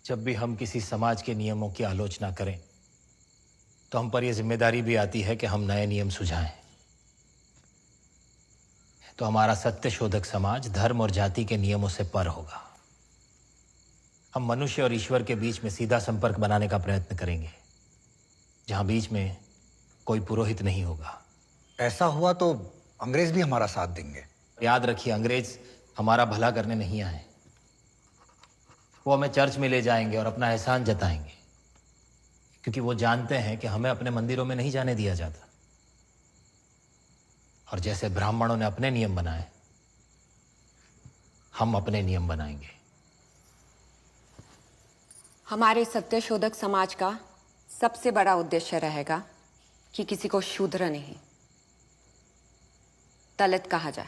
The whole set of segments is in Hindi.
जब भी हम किसी समाज के नियमों की आलोचना करें तो हम पर यह जिम्मेदारी भी आती है कि हम नए नियम सुझाएं। तो हमारा सत्य शोधक समाज धर्म और जाति के नियमों से पर होगा। हम मनुष्य और ईश्वर के बीच में सीधा संपर्क बनाने का प्रयत्न करेंगे, जहां बीच में कोई पुरोहित नहीं होगा। ऐसा हुआ तो अंग्रेज भी हमारा साथ देंगे। याद रखिए, अंग्रेज हमारा भला करने नहीं आए। वो हमें चर्च में ले जाएंगे और अपना एहसान जताएंगे, क्योंकि वो जानते हैं कि हमें अपने मंदिरों में नहीं जाने दिया जाता। और जैसे ब्राह्मणों ने अपने नियम बनाए, हम अपने नियम बनाएंगे। हमारे सत्य शोधक समाज का सबसे बड़ा उद्देश्य रहेगा कि किसी को शूद्र नहीं, दलित कहा जाए।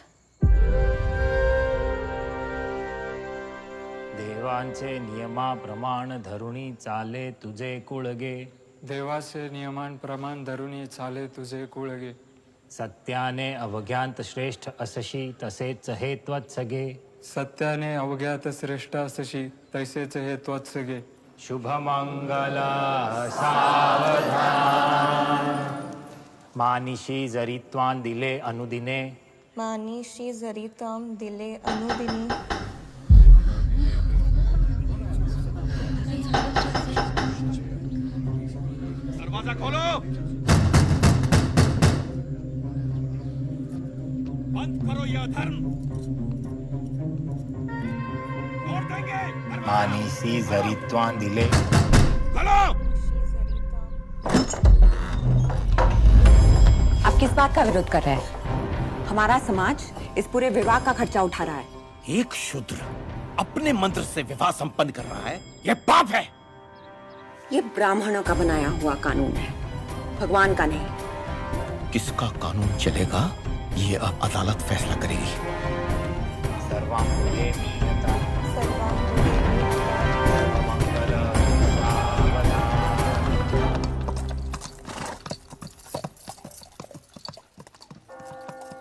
देवांचे नियमा प्रमाण धरुणी चाले तुझे कुळगे। देवाचे नियमान प्रमाण धरुणी चाले तुझे कुळगे। सत्याने अवज्ञात श्रेष्ठ असशी तसेच हे त्वत्सगे। सत्याने अवघ्यात श्रेष्ठ असशी तैसेच हे त्वत्सगे। शुभमंगल सावधान। मानिशी जरी त्वां दिले अनुदिने। मानिशी जरी ताम दिले अनुदिनी। दरवाजा खोलो। बंद करो यह धर्म। तोड़ देंगे। मानिशी जरी त्वां दिले। खोलो। आप किस बात का विरोध कर रहे हैं? हमारा समाज इस पूरे विवाह का खर्चा उठा रहा है। एक शूद्र अपने मंत्र से विवाह संपन्न कर रहा है, यह पाप है। ये ब्राह्मणों का बनाया हुआ कानून है, भगवान का नहीं। किसका कानून चलेगा, ये अब अदालत फैसला करेगी। सर्वांगे मीयता।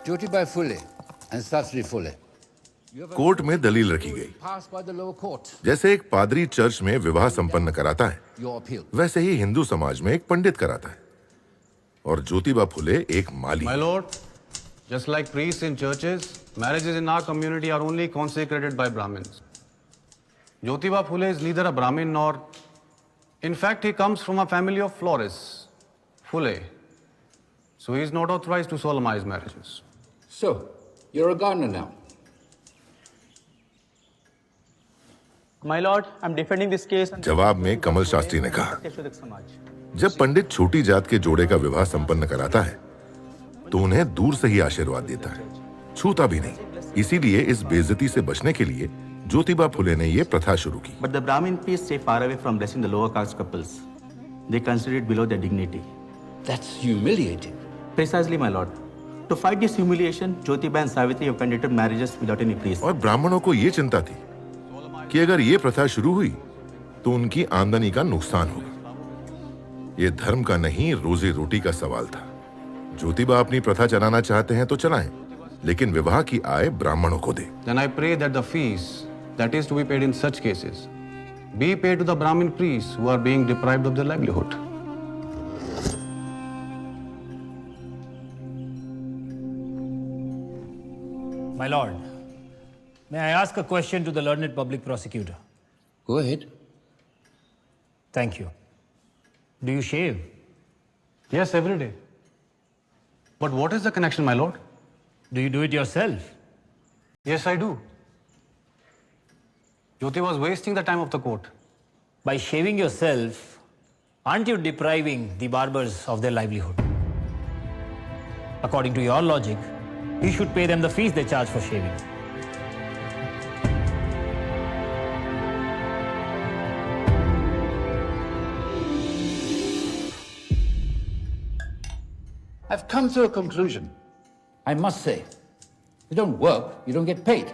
Jyotibai Phule and Sastri Phule. Court में दलील रखी गई। जैसे एक पादरी चर्च में विवाह संपन्न कराता है, वैसे ही हिंदू समाज में एक पंडित कराता है, और ज्योतिबा फुले एक माली। My lord, just like priests in churches, marriages in our community are only consecrated by Brahmins. Jyotiba Phule is neither a Brahmin nor, in fact, he comes from a family of florists, Phule. So he is not authorized to solemnize marriages. So, you're a gardener now. My lord, I'm defending this case. जवाब में कमल शास्त्री ने कहा, जब पंडित छोटी जात के जोड़े का विवाह संपन्न कराता है तो उन्हें दूर से ही आशीर्वाद देता है, छूता भी नहीं। इसीलिए इस बेइज्जती से बचने के लिए ज्योतिबा फुले ने यह प्रथा शुरू की। But the Brahmin priests stay far away from blessing the lower caste couples. They consider it below their dignity. That's humiliating. Precisely, my lord. To fight this humiliation, Jyotiba and Savitri have conducted marriages without any priest. और ब्राह्मणों को ये चिंता थी कि अगर ये प्रथा शुरू हुई तो उनकी आमदनी का नुकसान होगा। ये धर्म का नहीं, रोजी रोटी का सवाल था। ज्योतिबा अपनी प्रथा चलाना चाहते हैं तो चलाएं, लेकिन विवाह की आय ब्राह्मणों को दे। Then I pray that the fees that is to be paid in such cases be paid to the Brahmin priests who are being deprived of their livelihood. My lord, may I ask a question to the learned public prosecutor? Go ahead. Thank you. Do you shave? Yes, every day. But what is the connection, my lord? Do you do it yourself? Yes, I do. Jyoti was wasting the time of the court. By shaving yourself, aren't you depriving the barbers of their livelihood? According to your logic, you should pay them the fees they charge for shaving. I've come to a conclusion. I must say, you don't work, you don't get paid.